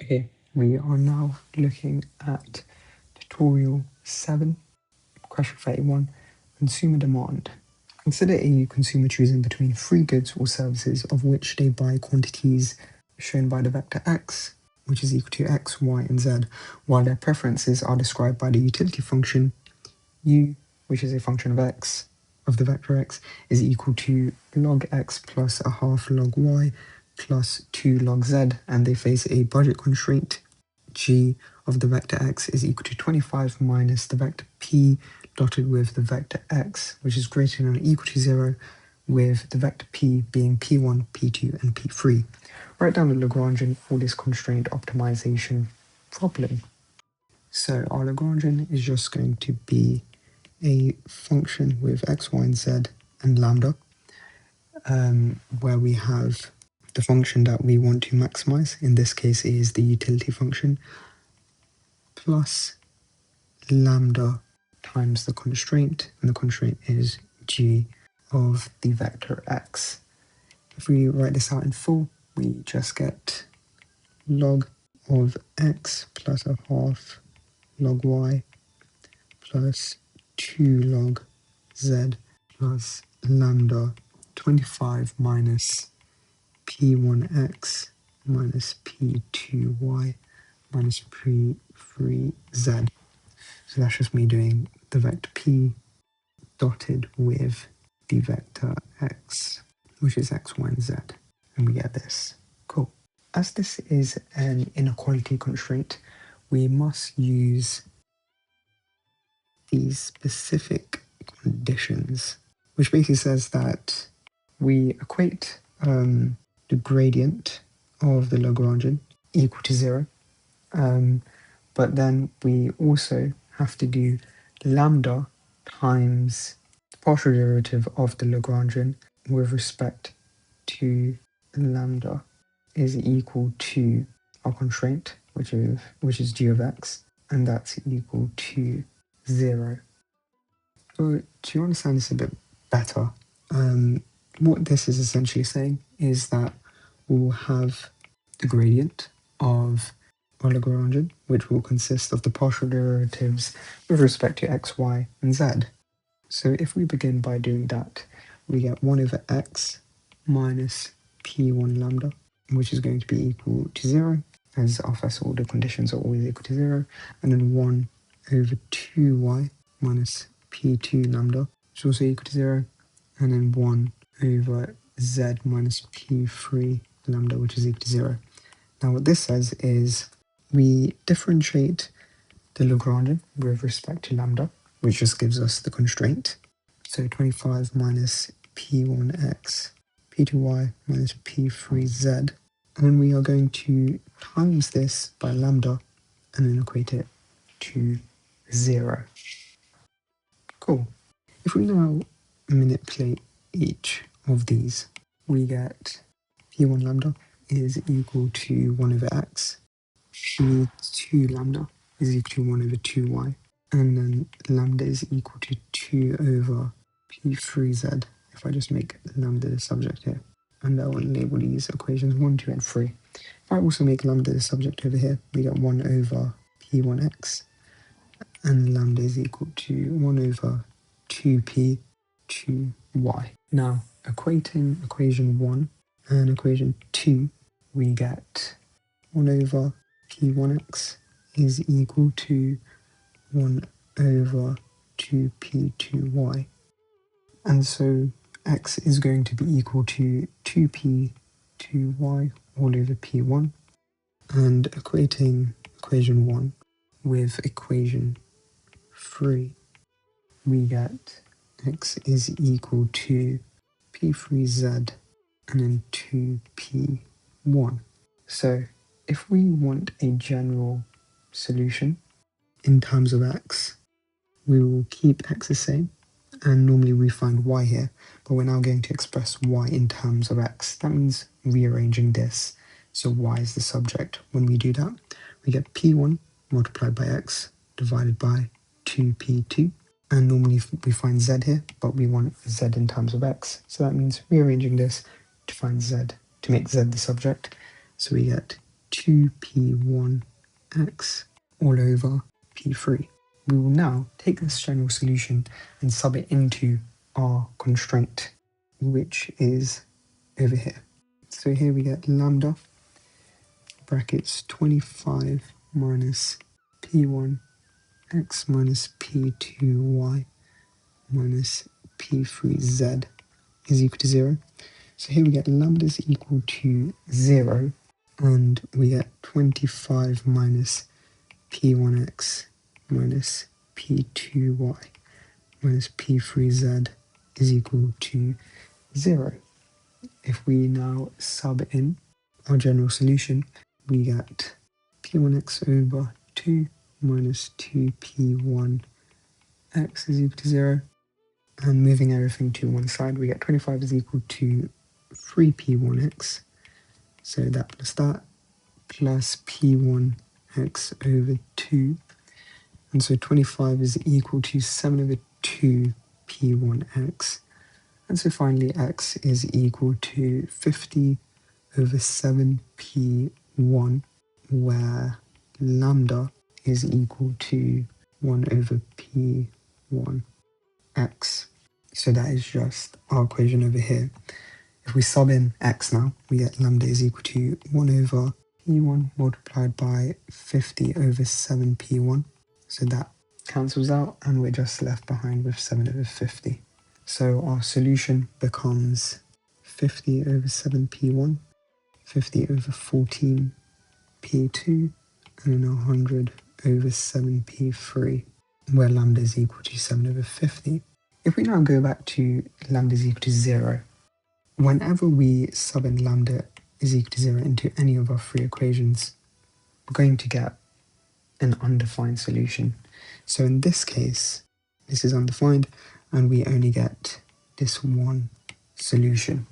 Okay, we are now looking at tutorial 7, question 31, consumer demand. Consider a consumer choosing between three goods or services of which they buy quantities shown by the vector x, which is equal to x, y, and z, while their preferences are described by the utility function u, which is a function of x, of the vector x, is equal to log x plus a half log y plus 2 log z, and they face a budget constraint g of the vector x is equal to 25 minus the vector p dotted with the vector x, which is greater than or equal to 0, with the vector p being p1, p2, and p3. Write down the Lagrangian for this constraint optimization problem. So our Lagrangian is just going to be a function with x, y, and z and lambda, where we have the function that we want to maximize. In this case, it is the utility function, plus lambda times the constraint, and the constraint is g of the vector x. If we write this out in full, we just get log of x plus a half log y plus 2 log z plus lambda 25 minus p1x minus p2y minus p3z. So that's just me doing the vector p dotted with the vector x, which is x, y, and z. And we get this. Cool. As this is an inequality constraint, we must use these specific conditions, which basically says that we equate the gradient of the Lagrangian equal to 0, but then we also have to do lambda times the partial derivative of the Lagrangian with respect to lambda is equal to our constraint, which is g of x, and that's equal to 0. So to understand this a bit better, what this is essentially saying is that we'll have the gradient of our Lagrangian, which will consist of the partial derivatives with respect to x, y, and z. So if we begin by doing that, we get 1 over x minus p1 lambda, which is going to be equal to 0, as our first order conditions are always equal to 0, and then 1 over 2y minus p2 lambda, which is also equal to 0, and then 1 over z minus p3 lambda, which is equal to 0. Now what this says is we differentiate the Lagrangian with respect to lambda, which just gives us the constraint. So 25 minus p1x, p2y minus p3z. And we are going to times this by lambda and then equate it to 0. Cool. If we now manipulate each of these, we get p1 lambda is equal to 1 over x, p2 lambda is equal to 1 over 2y, and then lambda is equal to 2 over p3z, if I just make lambda the subject here. And I will label these equations 1, 2, and 3. If I also make lambda the subject over here, we get 1 over p1x, and lambda is equal to 1 over 2p 2y. Now, equating equation 1 and equation 2, we get 1 over p1x is equal to 1 over 2p2y. And so x is going to be equal to 2p2y all over p1. And equating equation 1 with equation 3, we get x is equal to p3z and then 2p1. So if we want a general solution in terms of x, we will keep x the same, and normally we find y here, but we're now going to express y in terms of x. That means rearranging this, so y is the subject. When we do that, we get p1 multiplied by x divided by 2p2, and normally we find z here, but we want z in terms of x, so that means rearranging this to find z, to make z the subject. So we get 2p1x all over p3. We will now take this general solution and sub it into our constraint, which is over here. So here we get lambda brackets 25 minus p1x minus p2y minus p3z is equal to 0. So here we get lambda is equal to 0, and we get 25 minus p1x minus p2y minus p3z is equal to 0. If we now sub in our general solution, we get p1x over 2 minus 2p1x is equal to 0. And moving everything to one side, we get 25 is equal to 3p1x. So that plus p1x over 2. And so 25 is equal to 7 over 2 p1x. And so finally x is equal to 50 over 7 p1, where lambda is equal to 1 over p1x. So that is just our equation over here. If we sub in x now, we get lambda is equal to 1 over p1 multiplied by 50 over 7p1. So that cancels out, and we're just left behind with 7 over 50. So our solution becomes 50 over 7p1, 50 over 14p2, and then 100 over 7p3, where lambda is equal to 7 over 50. If we now go back to lambda is equal to 0, whenever we sub in lambda is equal to 0 into any of our three equations, we're going to get an undefined solution. So in this case, this is undefined, and we only get this one solution.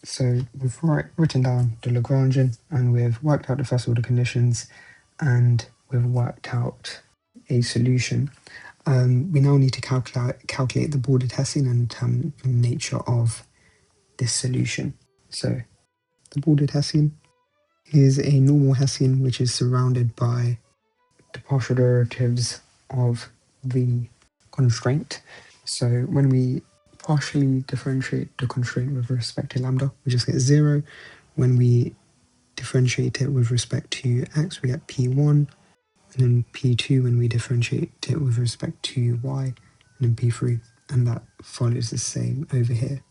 So we've written down the Lagrangian, and we've worked out the first order conditions, and we've worked out a solution. We now need to calculate the bordered Hessian and determine the nature of this solution. So the bordered Hessian is a normal Hessian which is surrounded by the partial derivatives of the constraint. So when we partially differentiate the constraint with respect to lambda, we just get 0. When we differentiate it with respect to x, we get p1, and then p2 when we differentiate it with respect to y, and then p3, and that follows the same over here.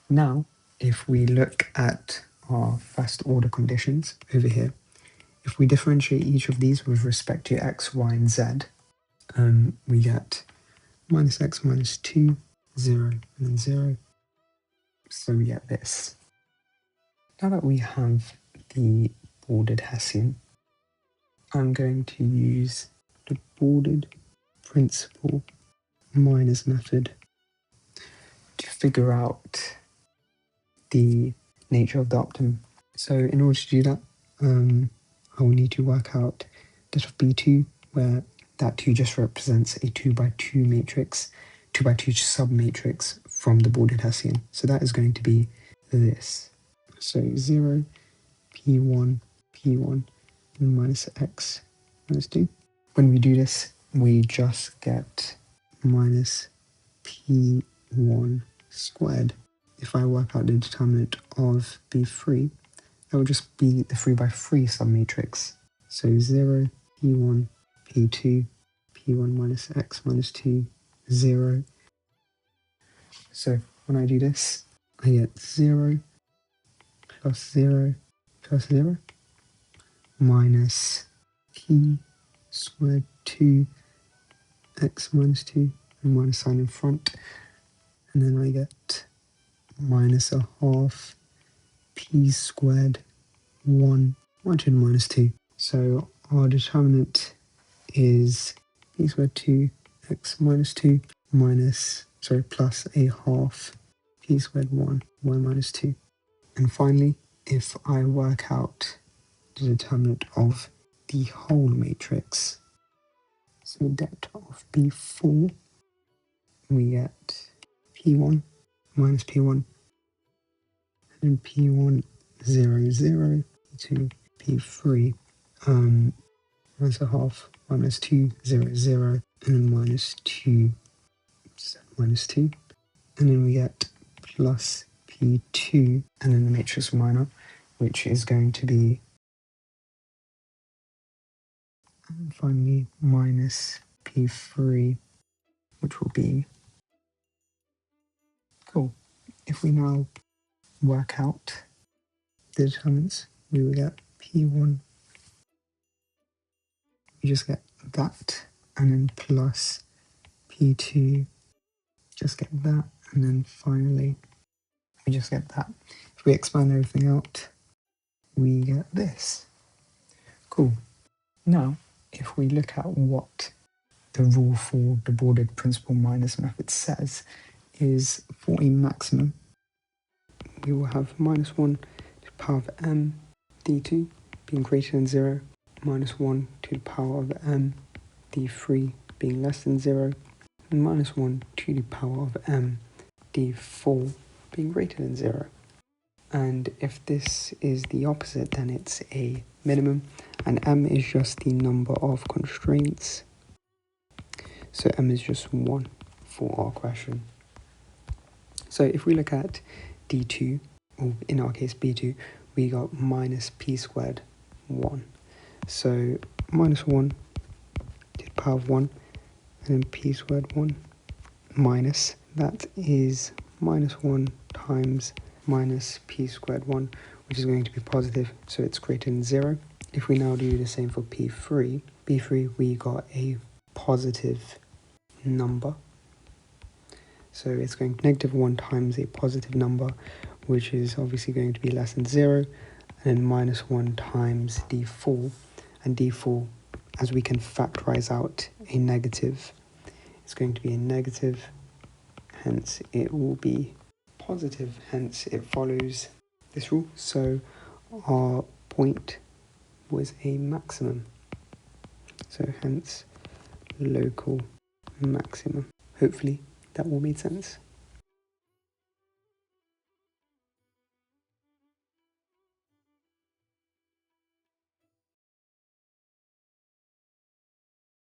Now, if we look at our first order conditions over here, if we differentiate each of these with respect to x, y, and z, we get minus x minus 2, 0, and then 0. So we get this. Now that we have the bordered Hessian, I'm going to use the bordered principal minus method to figure out the nature of the optimum. So in order to do that, I will need to work out that of B2, where that 2 just represents a 2 by 2 matrix, 2 by 2 submatrix from the bordered Hessian. So that is going to be this. So 0, P1, P1, and minus x minus 2. When we do this, we just get minus P1 squared. If I work out the determinant of B3, that will just be the 3 by 3 submatrix. So 0, P1, P2, P1 minus x minus 2, 0. So when I do this, I get 0 plus 0 plus 0 minus P squared 2 x minus 2, and minus sign in front. And then I get minus a half P squared 1 to the minus 2. So our determinant is P squared 2 x minus 2 plus a half P squared 1 y minus 2. And finally, if I work out the determinant of the whole matrix, so det of B4, we get P1 minus P1, and then P1 0 0 to P3. Minus a half, 1 minus 2, 0, 0, and then minus 2, minus 2. And then we get plus P2, and then the matrix minor, which is going to be, and finally, minus P3, which will be, cool. If we now work out the determinants, we will get P1, we just get that, and then plus P2, just get that, and then finally, we just get that. If we expand everything out, we get this. Cool. Now, if we look at what the rule for the bordered principal minus method says, is for a maximum, we will have minus 1 to the power of m d2 being greater than 0, minus 1 to the power of m d3 being less than 0, and minus 1 to the power of m d4 being greater than 0. And if this is the opposite, then it's a minimum, and m is just the number of constraints. So m is just 1 for our question. So if we look at d2, or in our case b2, we got minus p squared 1. So minus 1 to the power of 1, and then p squared 1 minus, that is minus 1 times minus p squared 1, which is going to be positive, so it's greater than 0. If we now do the same for p3, we got a positive number. So it's going negative 1 times a positive number, which is obviously going to be less than 0, and then minus 1 times d4, and d4, as we can factorize out a negative, it's going to be a negative, hence it will be positive, hence it follows this rule. So our point was a maximum, so hence local maximum. Hopefully that all made sense.